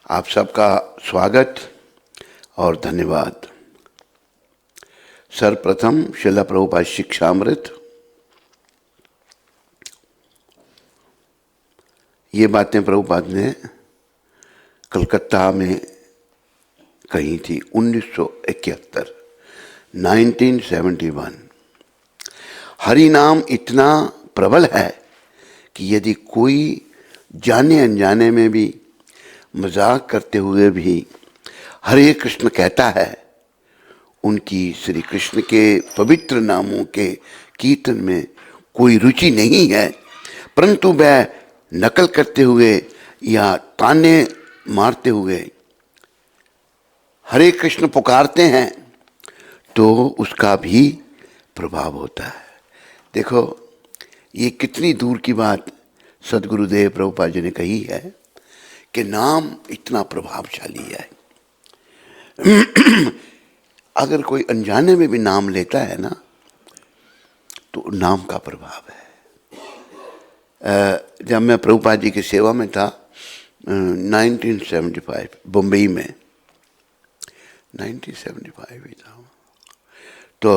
आप सबका स्वागत और धन्यवाद। सर्वप्रथम श्रील प्रभुपाद शिक्षामृत। ये बातें प्रभुपाद ने कलकत्ता में कही थी 1971, 1971। हरि नाम इतना प्रबल है कि यदि कोई जाने अनजाने में भी मजाक करते हुए भी हरे कृष्ण कहता है, उनकी श्री कृष्ण के पवित्र नामों के कीर्तन में कोई रुचि नहीं है, परंतु वह नकल करते हुए या ताने मारते हुए हरे कृष्ण पुकारते हैं तो उसका भी प्रभाव होता है। देखो, ये कितनी दूर की बात सदगुरुदेव प्रभुपाद जी ने कही है कि नाम इतना प्रभावशाली है। अगर कोई अनजाने में भी नाम लेता है ना, तो नाम का प्रभाव है। जब मैं प्रभुपाद जी की सेवा में था 1975 बम्बई में, 1975 ही था, तो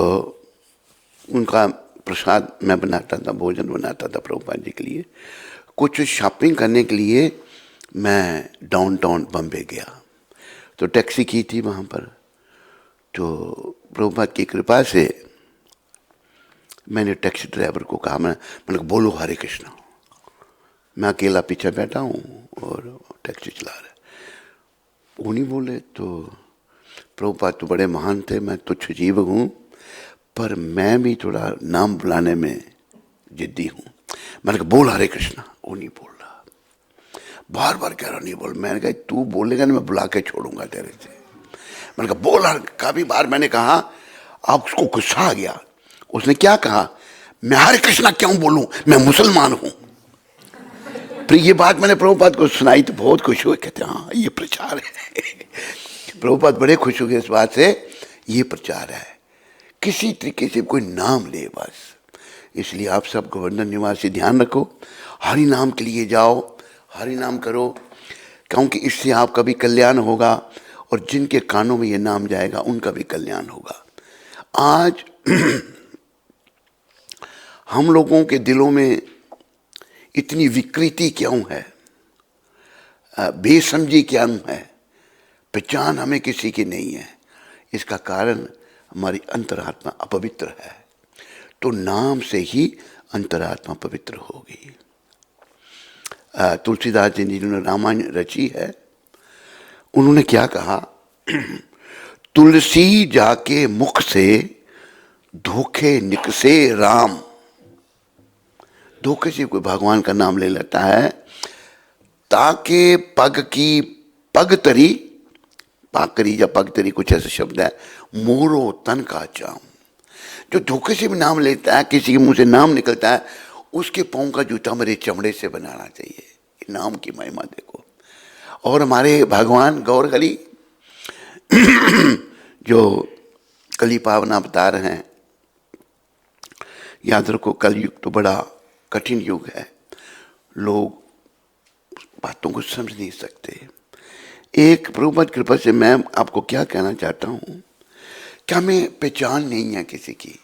उनका प्रसाद मैं बनाता था, भोजन बनाता था प्रभुपाद जी के लिए। कुछ शॉपिंग करने के लिए मैं डाउनटाउन बम्बे गया, तो टैक्सी की थी वहाँ पर। तो प्रभुपाद की कृपा से मैंने टैक्सी ड्राइवर को कहा, मैंने बोलो हरे कृष्ण। मैं अकेला पीछे बैठा हूँ और टैक्सी चला रहा है। वो नहीं बोले, तो प्रभुपाद तो बड़े महान थे, मैं तुच्छ जीव हूँ, पर मैं भी थोड़ा नाम बुलाने में जिद्दी हूँ। मैंने कहा बोल हरे कृष्ण। वो नहीं बोल रहा, बार बार कह रहा नहीं बोल। मैंने कहा तू बोलेगा ना, मैं बुला के छोड़ूंगा तेरे से। मैंने कहा बोल। काफी बार मैंने कहा, अब उसको गुस्सा आ गया। उसने क्या कहा, मैं हरे कृष्णा क्यों बोलूं, मैं मुसलमान हूं। फिर ये बात मैंने प्रभुपाद को सुनाई तो बहुत खुश हुए, कहते हाँ ये प्रचार है। प्रभुपाद बड़े खुश हो गए इस बात से, ये प्रचार है। किसी तरीके से कोई नाम ले बस। इसलिए आप सब गवर्नर निवासी ध्यान रखो, हरि नाम के लिए जाओ, हरि नाम करो, क्योंकि इससे आपका भी कल्याण होगा और जिनके कानों में ये नाम जाएगा उनका भी कल्याण होगा। आज हम लोगों के दिलों में इतनी विकृति क्यों है, बेसमझी क्यों है, पहचान हमें किसी की नहीं है। इसका कारण हमारी अंतरात्मा अपवित्र है। तो नाम से ही अंतरात्मा पवित्र होगी। तुलसीदास जी जिन्होंने रामायण रची है, उन्होंने क्या कहा, तुलसी जाके मुख से धोखे निकसे राम। धोखे से कोई भगवान का नाम ले लेता है, ताके पग की पगतरी, पाकरी या पगतरी कुछ ऐसा शब्द है, मोरो तन का चाम। जो धोखे से भी नाम लेता है, किसी के मुंह से नाम निकलता है, उसके पाँव का जूता मेरे चमड़े से बनाना चाहिए। नाम की महिमा देखो। और हमारे भगवान गौरकली जो कली पावन अवतार हैं, याद रखो कलयुग तो बड़ा कठिन युग है, लोग बातों को समझ नहीं सकते। एक प्रभुपाद कृपा से मैं आपको क्या कहना चाहता हूँ, क्या हमें पहचान नहीं है किसी की।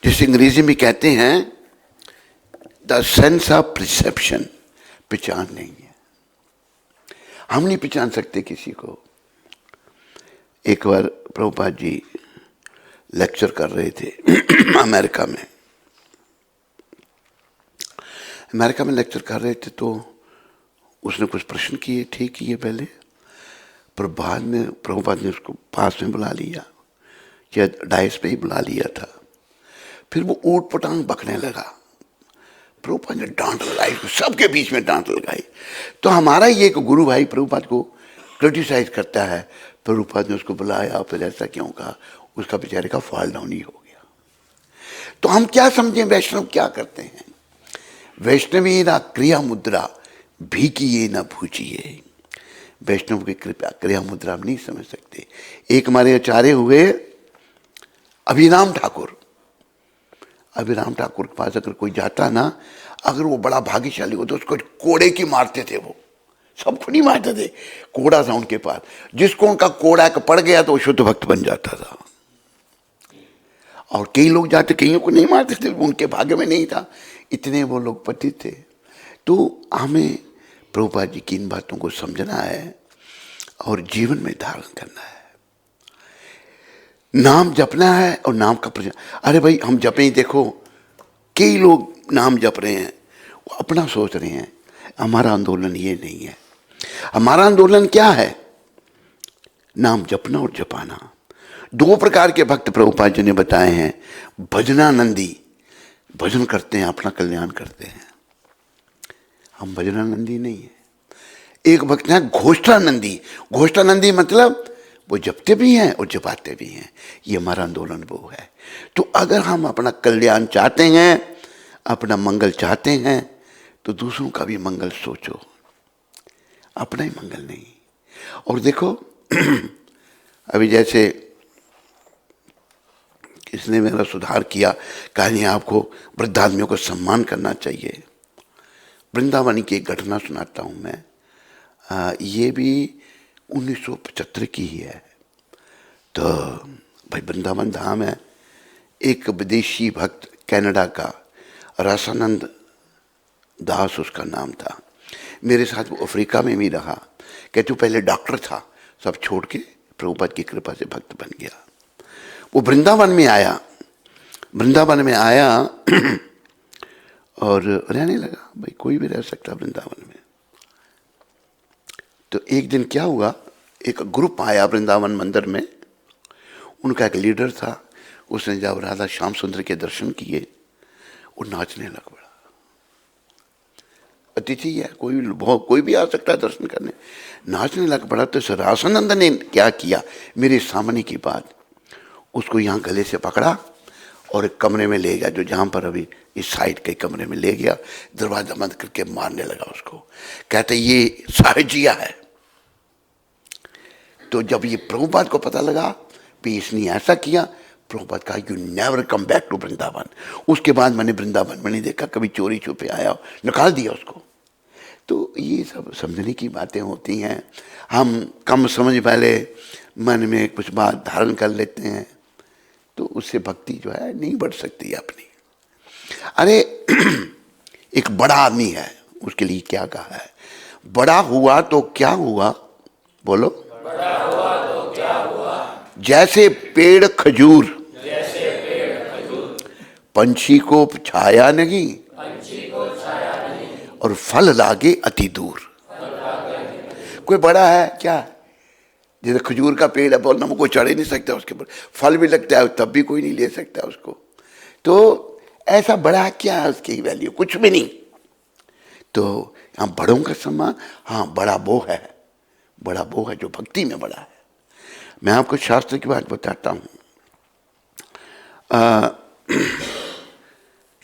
जिसे अंग्रेजी में कहते हैं द सेंस ऑफ परसेप्शन, पहचान नहीं है। हम नहीं पहचान सकते किसी को। एक बार प्रभुपाद जी लेक्चर कर रहे थे अमेरिका में। लेक्चर कर रहे थे, तो उसने कुछ प्रश्न किए, ठीक किए पहले, पर बाद में प्रभुपाद ने उसको पास में बुला लिया, या डाइस पे ही बुला लिया था। फिर वो ऊट पटांग बकने लगा। प्रभुपाद ने डांट लगाई, सबके बीच में डांट लगाई। तो हमारा ये एक गुरु भाई प्रभुपाद को क्रिटिसाइज करता है, प्रभुपाद ने उसको बुलाया, फिर ऐसा क्यों कहा, उसका बेचारे का फॉल डाउन ही हो गया। तो हम क्या समझें, वैष्णव क्या करते हैं, वैष्णवी ना क्रिया मुद्रा भीकिए ना भूचिए। वैष्णव की कृपा क्रिया मुद्रा हम नहीं समझ सकते। एक हमारे आचार्य हुए अभिराम ठाकुर। अभिराम ठाकुर के पास अगर कोई जाता ना, अगर वो बड़ा भाग्यशाली हो तो उसको कोड़े की मारते थे वो, सबको नहीं मारते थे, कोड़ा था उनके पास, जिसको उनका कोड़ा का पड़ गया तो वो शुद्ध भक्त बन जाता था। और कई लोग जाते, कईयों को नहीं मारते थे, उनके भाग्य में नहीं था, इतने वो लोग पतित थे। तो हमें प्रभुपाद जी की इन बातों को समझना है और जीवन में धारण करना है। नाम जपना है और नाम का प्रचार। अरे भाई हम जपें, देखो कई लोग नाम जप रहे हैं, वो अपना सोच रहे हैं। हमारा आंदोलन ये नहीं है। हमारा आंदोलन क्या है? नाम जपना और जपाना। दो प्रकार के भक्त प्रभुपाद जी ने बताए हैं। भजनानंदी, भजन करते हैं, अपना कल्याण करते हैं। हम भजनानंदी नहीं है। एक भक्त है घोष्ठानंदी। घोष्ठानंदी मतलब वो जपते भी हैं और जपाते भी हैं। ये हमारा आंदोलन वो है। तो अगर हम अपना कल्याण चाहते हैं, अपना मंगल चाहते हैं, तो दूसरों का भी मंगल सोचो, अपना ही मंगल नहीं। और देखो अभी जैसे किसने मेरा सुधार किया, कहा आपको वृद्ध आदमियों को सम्मान करना चाहिए। वृंदावन की एक घटना सुनाता हूँ मैं। ये भी 1975 की ही है। तो भाई वृंदावन धाम है। एक विदेशी भक्त कनाडा का, रसानंद दास उसका नाम था, मेरे साथ वो अफ्रीका में भी रहा। कहते पहले डॉक्टर था, सब छोड़ के प्रभुपाद की कृपा से भक्त बन गया। वो वृंदावन में आया, वृंदावन में आया और रहने लगा। भाई कोई भी रह सकता वृंदावन में। तो एक दिन क्या हुआ, एक ग्रुप आया वृंदावन मंदिर में। उनका एक लीडर था, उसने जब राधा श्याम सुंदर के दर्शन किए, वो नाचने लग पड़ा। अतिथि है, कोई भी आ सकता है दर्शन करने, नाचने लग पड़ा। तो रासानंद ने क्या किया, मेरे सामने की बात, उसको यहाँ गले से पकड़ा और एक कमरे में ले गया, जो जहाँ पर अभी इस साइड के कमरे में ले गया, दरवाजा बंद करके मारने लगा उसको। कहते ये साहजिया है। तो जब ये प्रभुपाद को पता लगा कि इसने ऐसा किया, प्रभुपाद कहा you never come back to Vrindavan. उसके बाद मैंने वृंदावन में नहीं देखा, कभी चोरी छुपे आया, निकाल दिया उसको। तो ये सब समझने की बातें होती हैं। हम कम समझ पहले मन में कुछ बात धारण कर लेते हैं, तो उससे भक्ति जो है नहीं बढ़ सकती है अपनी। अरे एक बड़ा आदमी है, उसके लिए क्या कहा है, बड़ा हुआ तो क्या हुआ, बोलो, बड़ा हुआ तो क्या हुआ, जैसे पेड़ खजूर, पंछी को छाया नहीं, और फल लागे अति दूर। कोई बड़ा है क्या, जैसे खजूर का पेड़ है, बोलना कोई चढ़ ही नहीं सकता उसके ऊपर, फल भी लगता है तब भी कोई नहीं ले सकता उसको। तो ऐसा बड़ा क्या है, उसकी वैल्यू कुछ भी नहीं। तो हम बड़ों का सम्मान, हाँ बड़ा वो है, बड़ा वो है जो भक्ति में बड़ा है। मैं आपको शास्त्र की बात बताता हूँ।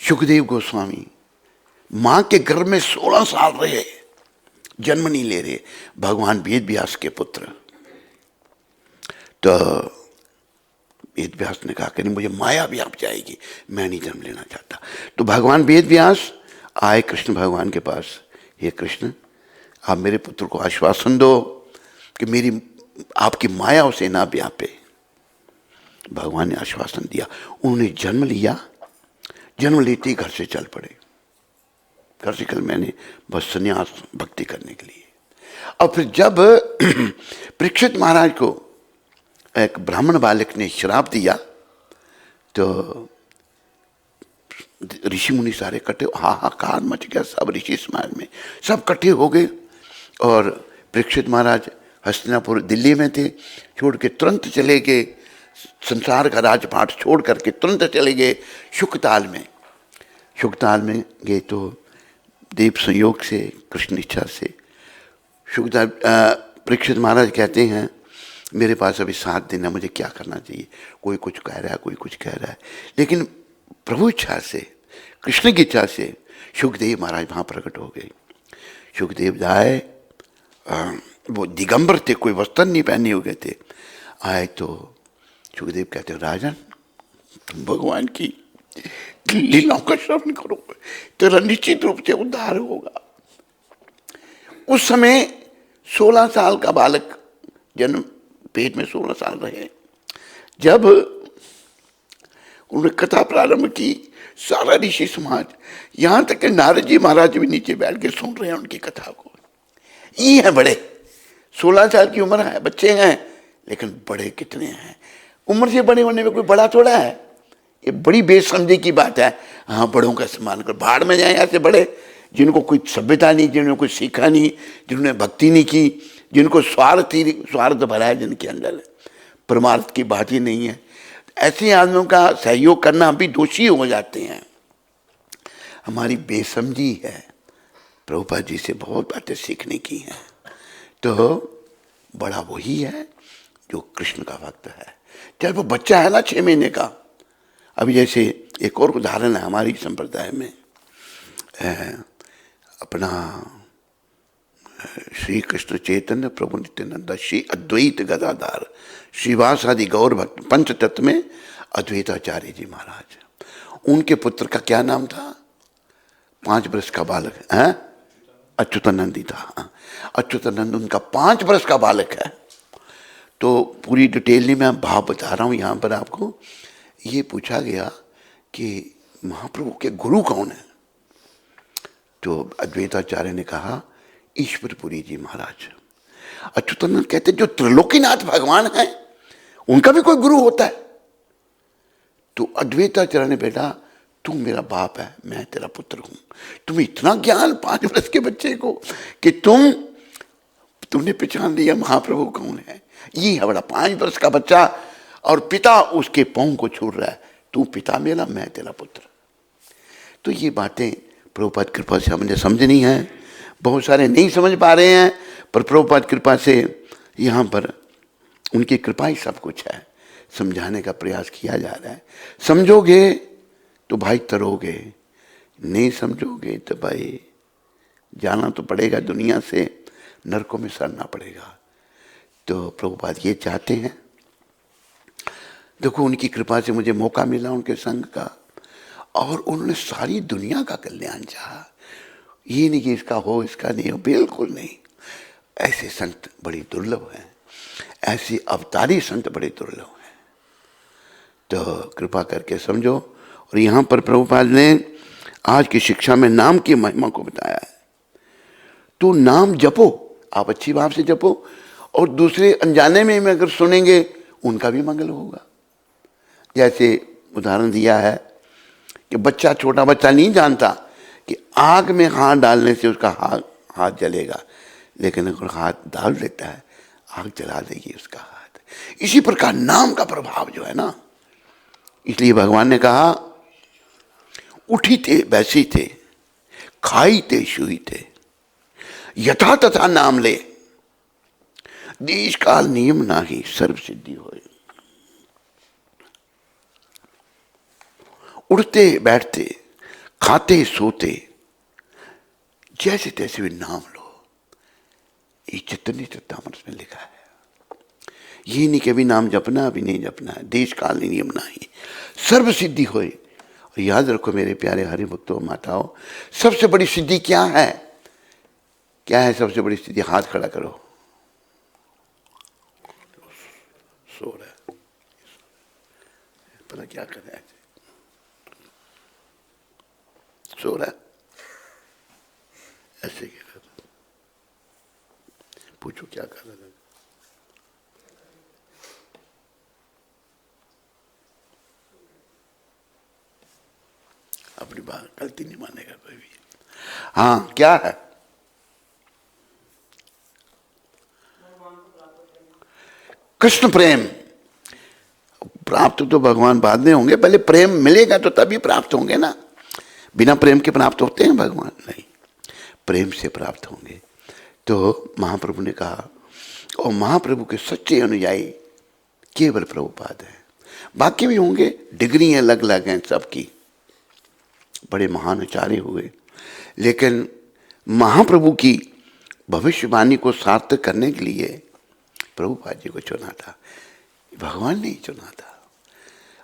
सुखदेव गोस्वामी माँ के गर्भ में 16 साल रहे, जन्म नहीं ले रहे, भगवान वेद व्यास के पुत्र। तो वेद व्यास ने कहा कि नहीं मुझे माया भी आप जाएगी, मैं नहीं जन्म लेना चाहता। तो भगवान वेद व्यास आए कृष्ण भगवान के पास, हे कृष्ण आप मेरे पुत्र को आश्वासन दो कि मेरी आपकी माया उसे ना व्यापे। भगवान ने आश्वासन दिया, उन्होंने जन्म लिया। जन्म लेते ही घर से चल पड़े, घर से कल मैंने बस संन्यास भक्ति करने के लिए। और फिर जब परीक्षित महाराज को एक ब्राह्मण बालक ने श्राप दिया, तो ऋषि मुनि सारे इकट्ठे, हाहाकार मच गया सब ऋषि समाज में, सब इकट्ठे हो गए। और परीक्षित महाराज हस्तिनापुर दिल्ली में थे, छोड़ के तुरंत चले गए, संसार का राजपाट छोड़ करके तुरंत चले गए शुकताल में। शुकताल में गए तो देव संयोग से, कृष्ण इच्छा से शुकताल, परीक्षित महाराज कहते हैं मेरे पास अभी 7 दिन है, मुझे क्या करना चाहिए। कोई कुछ कह रहा है, कोई कुछ कह रहा है, लेकिन प्रभु इच्छा से, कृष्ण की इच्छा से सुखदेव महाराज वहाँ प्रकट हो गए। सुखदेव जाए, वो दिगंबर थे, कोई वस्त्र नहीं पहने हुए थे। आए तो सुखदेव कहते राजन तुम भगवान की लीलाओं का श्रवण करो, तेरा निश्चित रूप से उद्धार होगा। उस समय 16 साल का बालक जन्म, पेट में 16 साल रहे। जब उन्होंने कथा प्रारंभ की, सारा ऋषि समाज, यहां तक कि नारद जी महाराज भी नीचे बैठ के सुन रहे हैं उनकी कथा को। ये है बड़े, 16 साल की उम्र है, बच्चे हैं, लेकिन बड़े कितने हैं। उम्र से बड़े होने में कोई बड़ा थोड़ा है, ये बड़ी बेसमझी की बात है। हाँ, बड़ों का सम्मान कर, भाड़ में जाए ऐसे बड़े जिनको कोई सभ्यता नहीं, जिन्होंने कुछ सीखा नहीं, जिन्होंने भक्ति नहीं की, जिनको स्वार्थ भरा है जिनके अंदर, परमार्थ की बात ही नहीं है। ऐसे आदमियों का सहयोग करना हम भी दोषी हो जाते हैं। हमारी बेसमझी है। प्रभुपाद जी से बहुत बातें सीखने की हैं। तो बड़ा वही है जो कृष्ण का भक्त है, चाहे वो बच्चा है ना 6 महीने का। अभी जैसे एक और उदाहरण है हमारी संप्रदाय में, अपना श्री कृष्ण चैतन्य प्रभु नित्यानंद श्री अद्वैत गदाधार श्रीवास आदि गौर भक्त पंच तत्व में अद्वैताचार्य जी महाराज, उनके पुत्र का क्या नाम था? 5 वर्ष का बालक है, अच्युतानंद ही था। अच्युतानंद उनका 5 वर्ष का बालक है। तो पूरी डिटेल नहीं मैं भाव बता रहा हूँ यहाँ पर आपको। ये पूछा गया कि महाप्रभु के गुरु कौन है? तो अद्वैताचार्य ने कहा ईश्वरपुरी जी महाराज। अच्युतानंद कहते जो त्रिलोकीनाथ भगवान है उनका भी कोई गुरु होता है? तो अद्वैताचार्य ने, बेटा तू मेरा बाप है, मैं तेरा पुत्र हूं। तुम्हें इतना ज्ञान 5 वर्ष के बच्चे को कि तुमने पहचान लिया महाप्रभु कौन है। ये है बड़ा, 5 वर्ष का बच्चा और पिता उसके पांव को छू रहा है, तू पिता मेरा, मैं तेरा पुत्र। तो ये बातें प्रभुपाद कृपा से हमने समझनी है। बहुत सारे नहीं समझ पा रहे हैं, पर प्रभुपाद कृपा से यहाँ पर उनकी कृपा ही सब कुछ है। समझाने का प्रयास किया जा रहा है। समझोगे तो भाई तरोगे, नहीं समझोगे तो भाई जाना तो पड़ेगा दुनिया से, नरकों में सड़ना पड़ेगा। तो प्रभुपाद ये चाहते हैं। देखो उनकी कृपा से मुझे मौका मिला उनके संग का, और उन्होंने सारी दुनिया का कल्याण चाहा। ये नहीं कि इसका हो इसका नहीं हो, बिल्कुल नहीं। ऐसे संत बड़ी दुर्लभ हैं, ऐसे अवतारी संत बड़े दुर्लभ हैं। तो कृपा करके समझो। और यहाँ पर प्रभुपाद ने आज की शिक्षा में नाम की महिमा को बताया है। तो नाम जपो, आप अच्छी भाव से जपो, और दूसरे अनजाने में अगर सुनेंगे उनका भी मंगल होगा। जैसे उदाहरण दिया है कि बच्चा, छोटा बच्चा नहीं जानता कि आग में हाथ डालने से उसका हाथ जलेगा, लेकिन अगर हाथ डाल देता है आग जला देगी उसका हाथ। इसी प्रकार नाम का प्रभाव जो है ना, इसलिए भगवान ने कहा उठी थे बैसी थे, खाई थे शुई थे, यथा तथा नाम ले, देश काल नियम नाही सर्व सिद्धि होए। उठते बैठते खाते सोते जैसे तैसे भी नाम लो। ये चैतन्य चरितामृत में लिखा है। ये नहीं कि अभी नाम जपना अभी नहीं जपना है, देश काल नियम नाही सर्व सिद्धि होए। और याद रखो मेरे प्यारे हरि भक्तों माताओं, सबसे बड़ी सिद्धि क्या है? क्या है सबसे बड़ी सिद्धि? हाथ खड़ा करो। सो रहा है, पता क्या कर रहा है? सो रहा है, ऐसे क्या कर रहा? पूछो क्या कर रहा है? अपनी बात गलती नहीं मानेगा कोई भी। हाँ, क्या है? कृष्ण प्रेम प्राप्त तो भगवान बाद में होंगे, पहले प्रेम मिलेगा तो तभी प्राप्त होंगे ना। बिना प्रेम के प्राप्त होते हैं भगवान? नहीं, प्रेम से प्राप्त होंगे। तो महाप्रभु ने कहा, और महाप्रभु के सच्चे अनुयायी केवल प्रभुपाद हैं। बाकी भी होंगे, डिग्री अलग अलग हैं सबकी, बड़े महान आचार्य हुए, लेकिन महाप्रभु की भविष्यवाणी को सार्थक करने के लिए प्रभुपाद जी को चुना था, भगवान ने ही चुना था।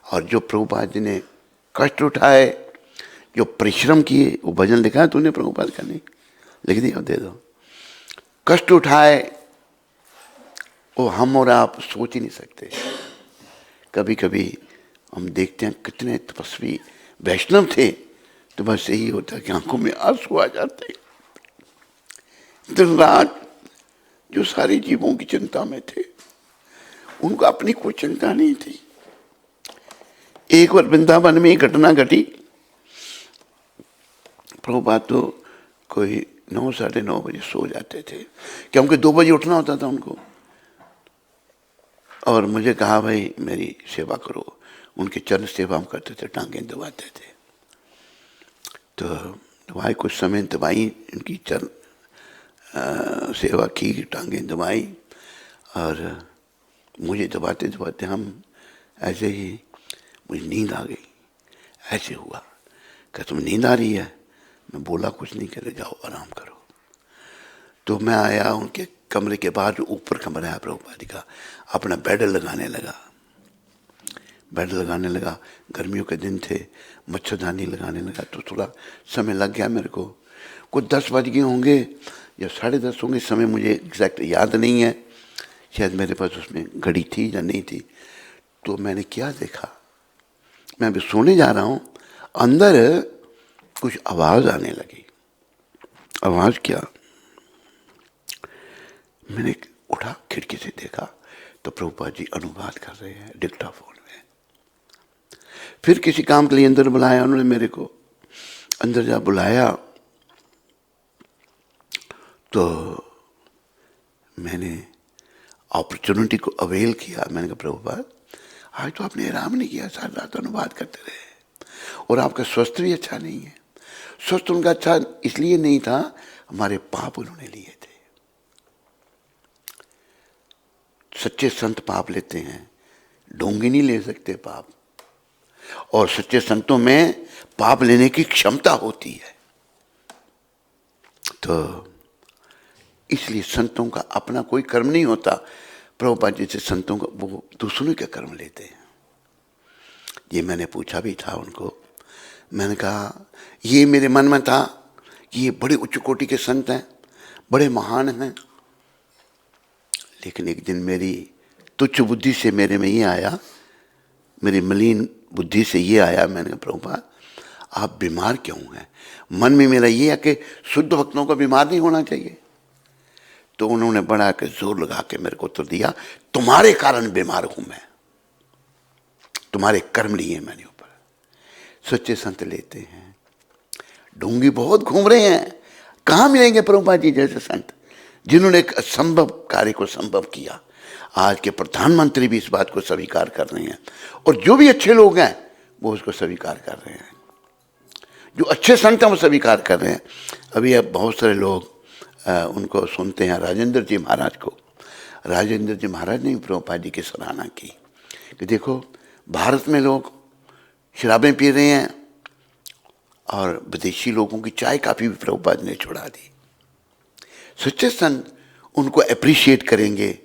और जो प्रभुपाद जी ने कष्ट उठाए, जो परिश्रम किए, वो भजन लिखा है तूने प्रभुपाद का? नहीं लिख दिया, दे दो। कष्ट उठाए, वो हम और आप सोच ही नहीं सकते। कभी कभी हम देखते हैं कितने तपस्वी वैष्णव थे, तो बस यही होता कि आंखों में आंसू आ जाते। दिन रात जो सारे जीवों की चिंता में थे, उनको अपनी कोई चिंता नहीं थी। एक बार वृंदावन में एक घटना घटी। प्रभुपाद तो कोई 9 साढ़े 9 बजे सो जाते थे, क्योंकि 2 बजे उठना होता था उनको। और मुझे कहा भाई मेरी सेवा करो। उनके चरण सेवा हम करते थे, टांगें दबाते थे। तो दवाई कुछ समय दवाई, उनकी चरण सेवा की, टांगें दबाई। और मुझे दबाते दबाते हम ऐसे ही, मुझे नींद आ गई। ऐसे हुआ कि तुम नींद आ रही है? मैं बोला कुछ नहीं, करे जाओ आराम करो। तो मैं आया उनके कमरे के बाहर, जो ऊपर कमरा है प्रभुपाद का, अपना बेड लगाने लगा। बेड लगाने लगा, गर्मियों के दिन थे, मच्छरदानी लगाने लगा। तो थोड़ा समय लग गया मेरे को, कुछ 10 बज गए होंगे या 10:30 होंगे, समय मुझे एग्जैक्ट याद नहीं है। शायद मेरे पास उसमें घड़ी थी या नहीं थी। तो मैंने क्या देखा, मैं अभी सोने जा रहा हूँ, अंदर कुछ आवाज़ आने लगी। आवाज़ क्या? मैंने उठा, खिड़की से देखा तो प्रभुपाद जी अनुवाद कर रहे हैं डिक्टाफोन में। फिर किसी काम के लिए अंदर बुलाया उन्होंने मेरे को। अंदर जा बुलाया तो मैंने अपॉर्चुनिटी को अवेल किया। मैंने कहा प्रभुपाद आज तो आपने आराम नहीं किया, सारी रात अनुवाद करते रहे, और आपका स्वास्थ्य भी अच्छा नहीं है। स्वास्थ्य उनका अच्छा इसलिए नहीं था, हमारे पाप उन्होंने लिए थे। सच्चे संत पाप लेते हैं, ढोंगी नहीं ले सकते पाप। और सच्चे संतों में पाप लेने की क्षमता होती है। तो इसलिए संतों का अपना कोई कर्म नहीं होता। प्रभुपाद जी से संतों का, वो दूसरों के कर्म लेते हैं। ये मैंने पूछा भी था उनको। मैंने कहा, ये मेरे मन में था कि ये बड़े उच्च कोटि के संत हैं, बड़े महान हैं। लेकिन एक दिन मेरी तुच्छ बुद्धि से मेरे में ये आया, मेरी मलिन बुद्धि से ये आया, मैंने कहा प्रभुपाद आप बीमार क्यों हैं? मन में मेरा ये है कि शुद्ध भक्तों को बीमार नहीं होना चाहिए। तो उन्होंने बड़ा के जोर लगा के मेरे को उत्तर दिया, तुम्हारे कारण बीमार हूं मैं, तुम्हारे कर्म लिए मैंने ऊपर। सच्चे संत लेते हैं, ढोंगी बहुत घूम रहे हैं। कहाँ मिलेंगे प्रभुपाद जी जैसे संत, जिन्होंने एक असंभव कार्य को संभव किया। आज के प्रधानमंत्री भी इस बात को स्वीकार कर रहे हैं, और जो भी अच्छे लोग हैं वो उसको स्वीकार कर रहे हैं। जो अच्छे संत हैं वो स्वीकार कर रहे हैं। अभी अब बहुत सारे लोग उनको सुनते हैं, राजेंद्र जी महाराज को। राजेंद्र जी महाराज ने प्रभुपाद जी की सराहना की कि देखो भारत में लोग शराबें पी रहे हैं, और विदेशी लोगों की चाय काफ़ी भी प्रभुपाद ने छुड़ा दी। सच्चे संत उनको अप्रिशिएट करेंगे,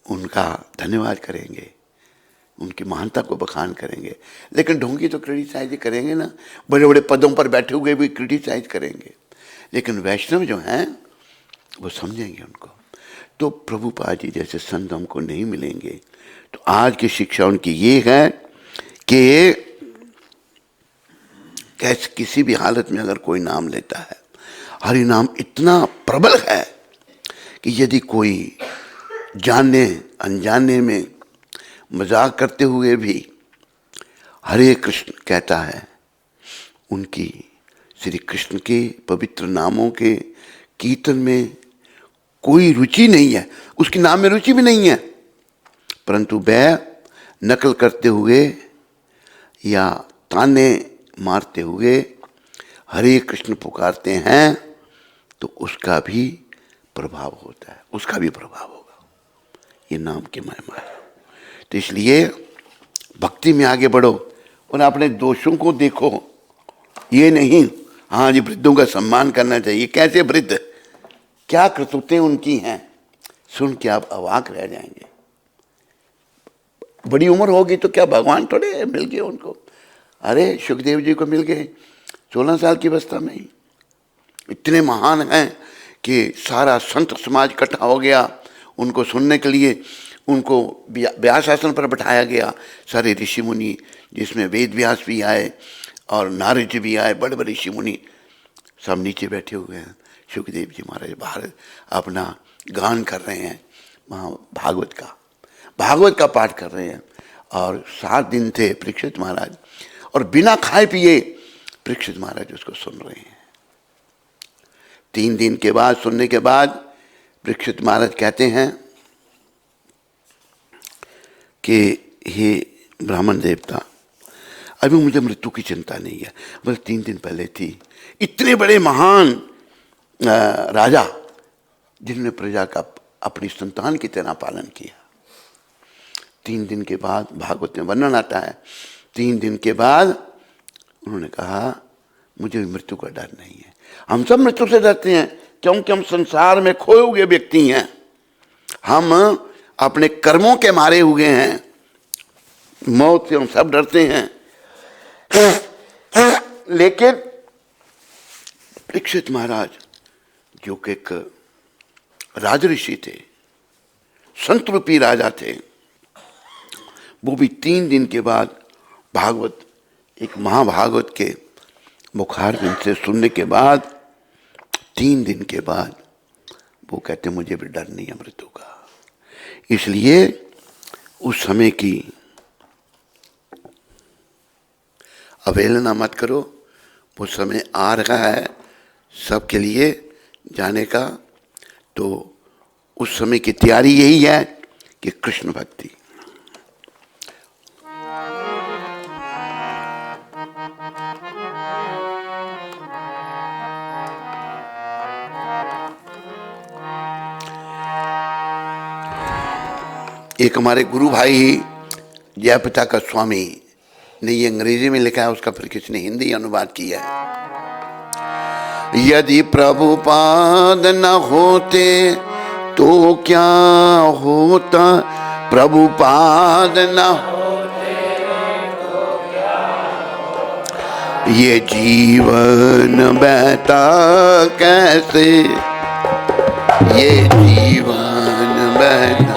उनका धन्यवाद करेंगे, उनकी महानता को बखान करेंगे। लेकिन ढोंगी तो क्रिटिसाइज करेंगे ना, बड़े बड़े पदों पर बैठे हुए भी क्रिटिसाइज करेंगे। लेकिन वैष्णव जो हैं वो समझेंगे उनको। तो प्रभुपाद जी जैसे संत हमको नहीं मिलेंगे। तो आज की शिक्षा उनकी ये है कि कैसे किसी भी हालत में अगर कोई नाम लेता है, हरि नाम इतना प्रबल है कि यदि कोई जानने अनजाने में मजाक करते हुए भी हरे कृष्ण कहता है, उनकी श्री कृष्ण के पवित्र नामों के कीर्तन में कोई रुचि नहीं है, उसके नाम में रुचि भी नहीं है, परंतु वह नकल करते हुए या ताने मारते हुए हरे कृष्ण पुकारते हैं, तो उसका भी प्रभाव होता है, उसका भी प्रभाव होगा। ये नाम की महिमा है। तो इसलिए भक्ति में आगे बढ़ो और अपने दोषों को देखो। ये नहीं हाँ जी वृद्धों का सम्मान करना चाहिए, कैसे वृद्ध, क्या करतूतें उनकी हैं, सुन के आप अवाक रह जाएंगे। बड़ी उम्र होगी तो क्या भगवान थोड़े मिल गए उनको? अरे सुखदेव जी को मिल गए 16 साल की अवस्था में ही। इतने महान हैं कि सारा संत समाज इकट्ठा हो गया, उनको सुनने के लिए उनको व्यास आसन पर बैठाया गया। सारे ऋषि मुनि, जिसमें वेद व्यास भी आए और नारद जी भी आए, बड़े बड़े ऋषि मुनि सब नीचे बैठे हुए हैं। सुखदेव जी महाराज बाहर अपना गान कर रहे हैं, भागवत का पाठ कर रहे हैं। और 7 दिन थे परीक्षित महाराज, और बिना खाए पिए परीक्षित महाराज उसको सुन रहे हैं। 3 दिन के बाद सुनने के बाद परीक्षित महाराज कहते हैं कि हे ब्राह्मण देवता, अभी मुझे मृत्यु की चिंता नहीं है, बस 3 दिन पहले थी। इतने बड़े महान राजा जिन्होंने प्रजा का अपनी संतान की तरह पालन किया। 3 दिन के बाद भागवत में वर्णन आता है, 3 दिन के बाद उन्होंने कहा मुझे मृत्यु का डर नहीं है। हम सब मृत्यु से डरते हैं क्योंकि हम संसार में खोए हुए व्यक्ति हैं, हम अपने कर्मों के मारे हुए हैं, मौत से हम सब डरते हैं। लेकिन परीक्षित महाराज जो कि एक राजऋषि थे, संत रूपी राजा थे, वो भी 3 दिन के बाद भागवत, एक महाभागवत के मुखारबिंद से सुनने के बाद 3 दिन के बाद वो कहते मुझे भी डर नहीं है मृत्यु का। इसलिए उस समय की अवहेलना मत करो, वो समय आ रहा है सबके लिए जाने का। तो उस समय की तैयारी यही है कि कृष्ण भक्ति। एक हमारे गुरु भाई जयप्रता का स्वामी ने ये अंग्रेजी में लिखा है, उसका फिर किसी ने हिंदी अनुवाद किया है। यदि प्रभुपाद न होते तो क्या होता, प्रभुपाद न होते तो क्या होता, ये जीवन बहता कैसे, ये जीवन बहता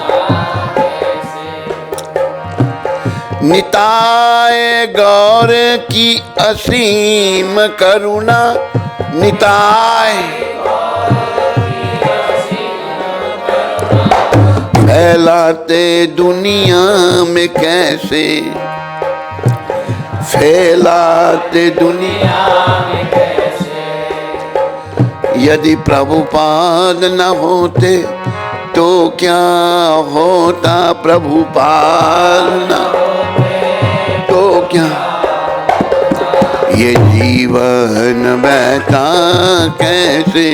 निताय गौर की असीम करुणा, निताय फैलाते दुनिया में कैसे, फैलाते दुनिया में कैसे, यदि प्रभुपाद न होते तो क्या होता, प्रभुपाद न तो क्या, ये जीवन बहता कैसे,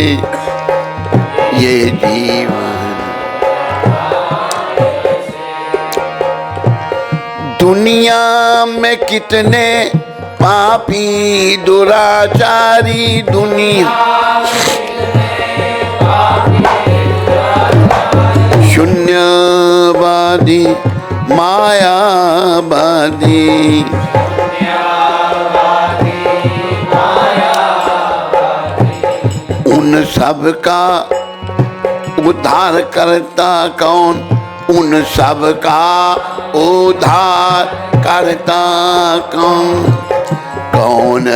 ये जीवन। दुनिया में कितने पापी दुराचारी, दुनिया शून्यवादी मायावादी, उन सब का उद्धार करता कौन, उन सब का उद्धार करता कौन, कौन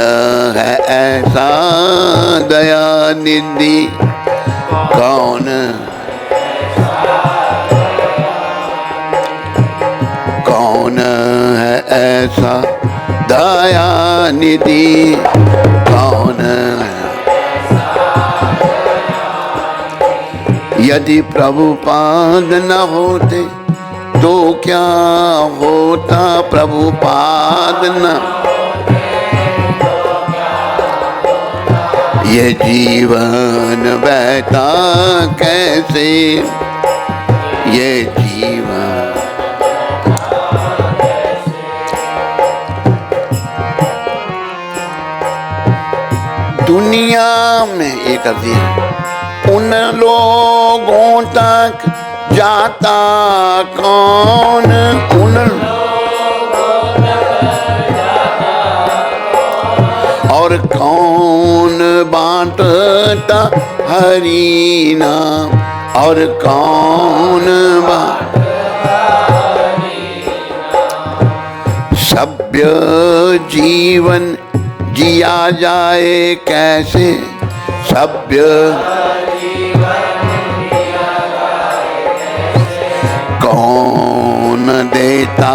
है ऐसा दयानिधि, कौन कौन है ऐसा दयानिधि, कौन है। यदि प्रभुपाद न होते तो क्या होता, प्रभुपाद न, ये जीवन बहता कैसे, ये जीवन। दुनिया में ये कर दिया, उन लोगों तक जाता कौन, उन लोगों तक जाता कौन, और कौन बांटता हरि नाम, और कौन सभ्य जीवन जिया जाए कैसे, सभ्य कौन देता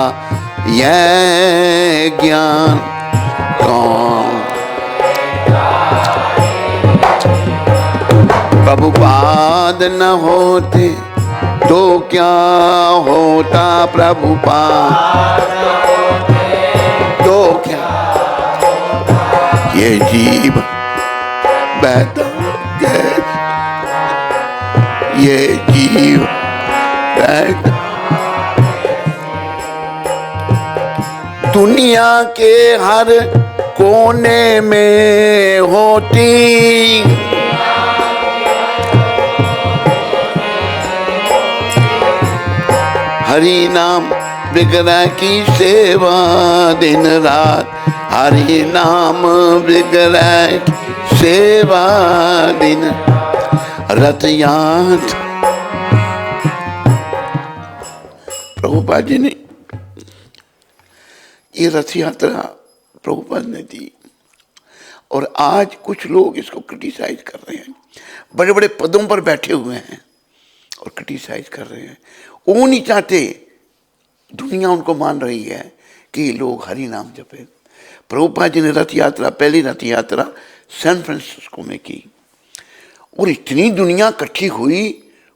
यह ज्ञान, कौन प्रभुपाद न होते तो क्या होता, प्रभुपाद तो क्या ये जीव बहता कैसे, ये जीव बहता दुनिया के हर कोने में होती, हरि नाम विग्रह की सेवा दिन रात, हरि नाम विग्रह की सेवा दिन रथ यात्रा। प्रभुपाद जी ने ये रथ यात्रा प्रभुपाद ने दी, और आज कुछ लोग इसको क्रिटिसाइज कर रहे हैं, बड़े बड़े पदों पर बैठे हुए हैं और क्रिटिसाइज कर रहे हैं। वो नहीं चाहते, दुनिया उनको मान रही है कि लोग हरि नाम जपे। प्रभुपाद जी ने रथ यात्रा, पहली रथ यात्रा सैन फ्रांसिस्को में की, और इतनी दुनिया इकट्ठी हुई,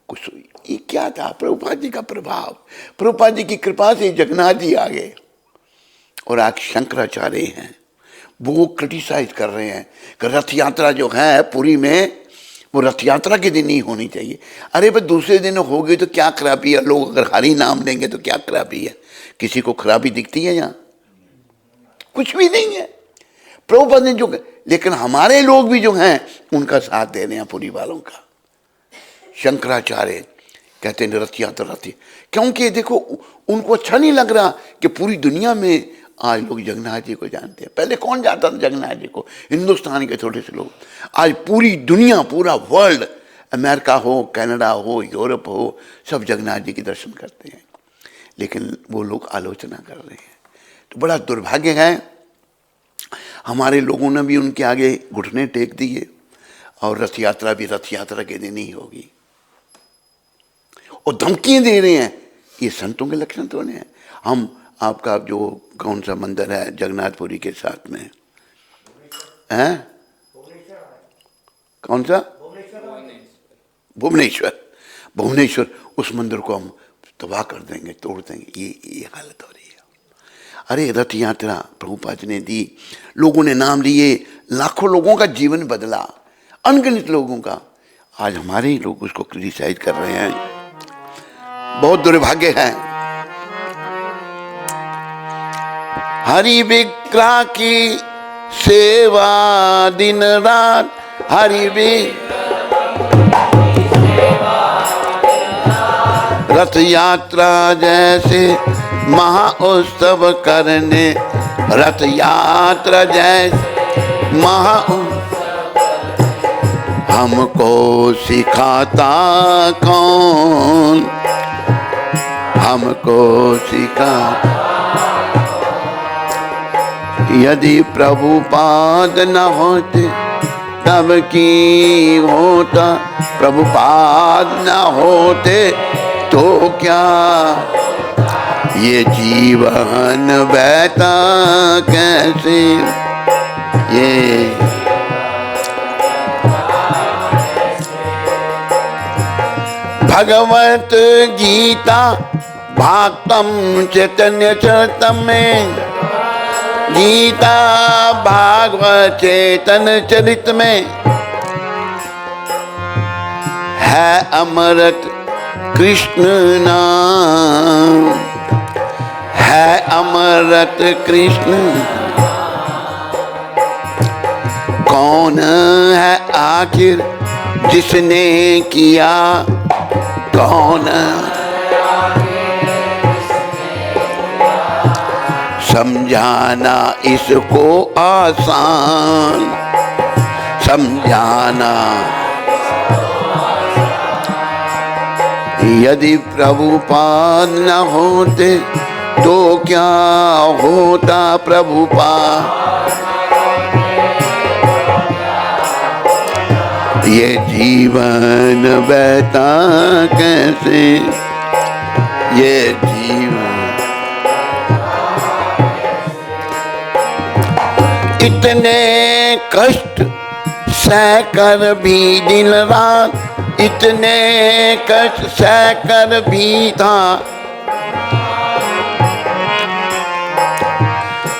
कुछ हुई। ये क्या था? प्रभुपाद जी का प्रभाव, प्रभुपाद जी की कृपा से जगन्नाथ जी आ गए। और आज शंकराचार्य हैं, वो क्रिटिसाइज कर रहे हैं कि रथ यात्रा जो है पुरी में, वो रथ यात्रा के दिन ही होनी चाहिए। अरे भाई दूसरे दिन होगी तो क्या खराबी है? लोग अगर हरि नाम लेंगे तो क्या खराबी है? किसी को खराबी दिखती है यहाँ? कुछ भी नहीं है। प्रभुपाद ने जो, लेकिन हमारे लोग भी जो हैं उनका साथ दे रहे हैं, पुरी वालों का। शंकराचार्य कहते हैं रथ यात्रा थी, क्योंकि देखो उनको अच्छा नहीं लग रहा कि पूरी दुनिया में आज लोग जगन्नाथ जी को जानते हैं। पहले कौन जानता था जगन्नाथ जी को? हिंदुस्तान के थोड़े से लोग। आज पूरी दुनिया, पूरा वर्ल्ड, अमेरिका हो, कनाडा हो, यूरोप हो, सब जगन्नाथ जी के दर्शन करते हैं। लेकिन वो लोग आलोचना कर रहे हैं, तो बड़ा दुर्भाग्य है। हमारे लोगों ने भी उनके आगे घुटने टेक दिए, और रथ यात्रा भी रथ यात्रा के दिन ही होगी, और धमकियां दे रहे हैं। ये संतों के लक्षण तो नहीं है। हम आपका जो कौन सा मंदिर है जगन्नाथपुरी के साथ में है, कौन सा? भुवनेश्वर। भुवनेश्वर, उस मंदिर को हम तबाह कर देंगे, तोड़ देंगे। ये हालत हो रही है। अरे रथ यात्रा प्रभुपाद ने दी, लोगों ने नाम लिए, लाखों लोगों का जीवन बदला, अनगिनत लोगों का। आज हमारे ही लोग उसको क्रिटिसाइज कर रहे हैं, बहुत दुर्भाग्य है। हरि विग्रह की सेवा दिन रात, हरि रथ यात्रा जैसे महाउत्सव करने, रथ यात्रा जैसे हमको सिखाता कौन, हमको सिखा। यदि प्रभुपाद न होते तब की होता, प्रभुपाद न होते तो क्या ये जीवन बहता कैसे। ये भगवत गीता भागवतम चैतन्य चरितम में, गीता भागवत चेतन चरित में है अमृत कृष्ण नाम, है अमृत कृष्ण। कौन है आखिर जिसने किया, कौन समझाना इसको आसान, समझाना यदि प्रभुपाद न होते तो क्या होता प्रभुपाद। ये जीवन बहता कैसे, ये जीवन इतने कष्ट सहकर भी दिन रात, इतने कष्ट सहकर भी था,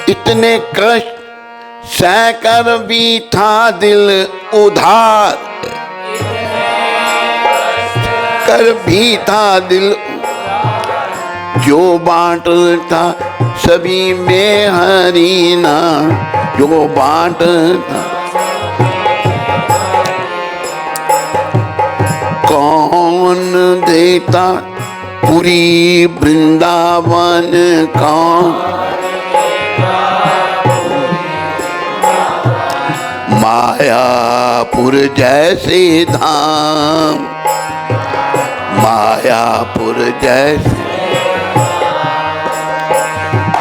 इतने कष्ट सहकर भी था दिल उधार, कर भी था दिल जो बांटता सभी में हरि नाम, जो बांटता कौन देता पूरी वृंदावन कौन, मायापुर जैसे धाम, मायापुर जैसे।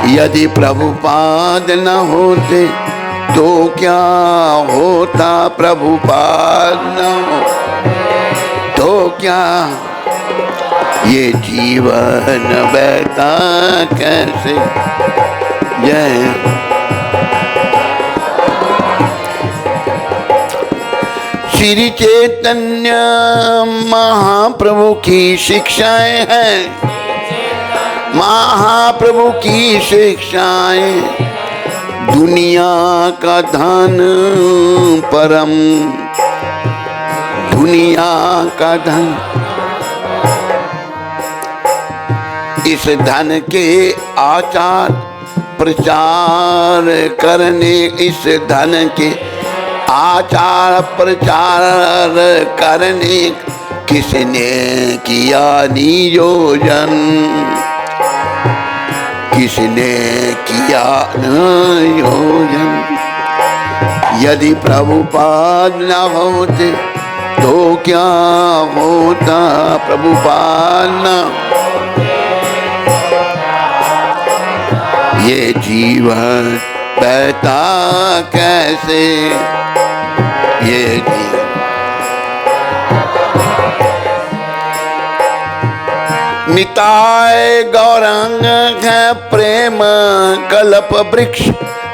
यदि प्रभुपाद न होते तो क्या होता प्रभुपाद न हो तो क्या, ये जीवन बहता कैसे। जय श्री चैतन्य महाप्रभु की शिक्षाएं हैं, महाप्रभु की शिक्षाएं, दुनिया का धन परम, दुनिया का धन, इस धन के आचार प्रचार करने, इस धन के आचार प्रचार करने किसने किया नियोजन, किसने किया नियोजन। यदि प्रभुपाद न होते तो क्या होता प्रभुपाद न, ये जीवन बहता कैसे, ये जीवन। निताय गौरांग है प्रेम कल्प वृक्ष,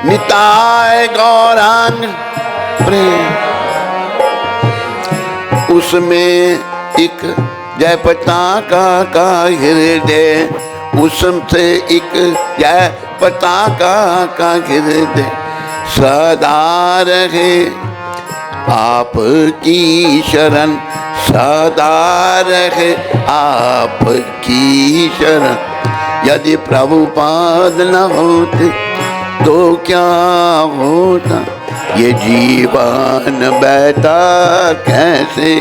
निताय गौरांग प्रेम, उसमें एक जय पताका का हृदय, उससे एक जय पताका का हृदय सदा रहे आपकी शरण, सदा रहे आपकी शरण। यदि प्रभुपाद न होते तो क्या होता, ये जीवन बहता कैसे।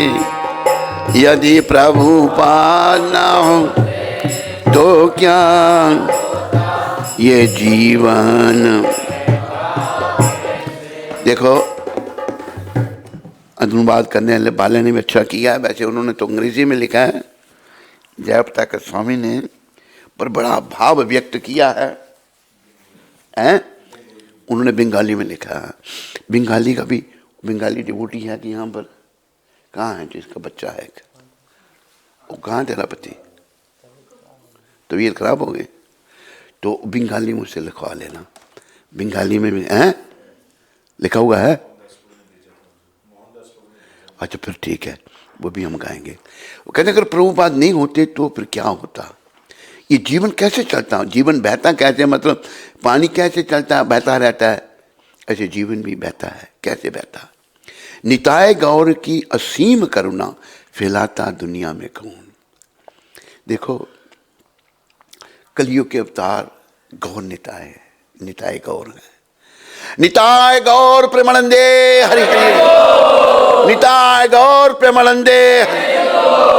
यदि प्रभुपाद न हो तो क्या ये जीवन। देखो अनुवाद करने वाले ने भी अच्छा किया है, वैसे उन्होंने तो अंग्रेजी में लिखा है जयप्रकाश स्वामी ने, पर बड़ा भाव व्यक्त किया है, उन्होंने बंगाली में लिखा है। बंगाली का भी, बंगाली डिवोटी है कि यहाँ पर कहाँ है जिसका बच्चा है, वो कहाँ तेरा पति, तबीयत खराब हो गई तो बंगाली मुझसे लिखवा लेना, बंगाली में भी है लिखा हुआ है। अच्छा फिर ठीक है, वो भी हम गाएंगे। वो कहते अगर प्रभुपाद नहीं होते तो फिर क्या होता, ये जीवन कैसे चलता, जीवन बहता कैसे, मतलब पानी कैसे चलता है बहता रहता है, ऐसे जीवन भी बहता है, कैसे बहता। निताय गौर की असीम करुणा फैलाता दुनिया में कौन। देखो कलयुग के अवतार गौर निताय, निताय गौर है। निताय गौर प्रेमानंदे हरि हरि, निताय गौर प्रेमानंदे,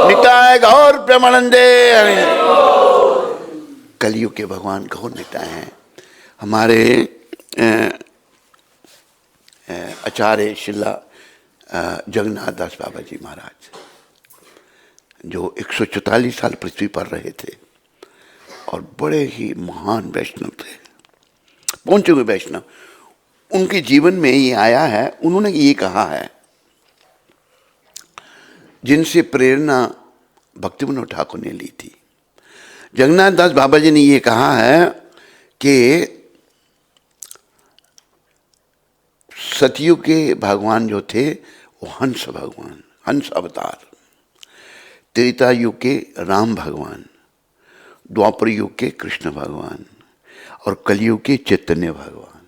निताय गौर प्रेमानंदे हरि। कलयुग के भगवान गौर निताय हैं। हमारे आचार्य शिला जगन्नाथ दास बाबा जी महाराज, जो 144 साल पृथ्वी पर रहे थे और बड़े ही महान वैष्णव थे, पहुंचे हुए वैष्णव, उनके जीवन में ये आया है। उन्होंने ये कहा है, जिनसे प्रेरणा भक्तिविनोद ठाकुर ने ली थी। जगन्नाथ दास बाबा जी ने ये कहा है कि सतयुग के भगवान जो थे वो हंस भगवान, हंस अवतार, त्रेता युग के राम भगवान, द्वापर युग के कृष्ण भगवान और कलयुग के चैतन्य भगवान,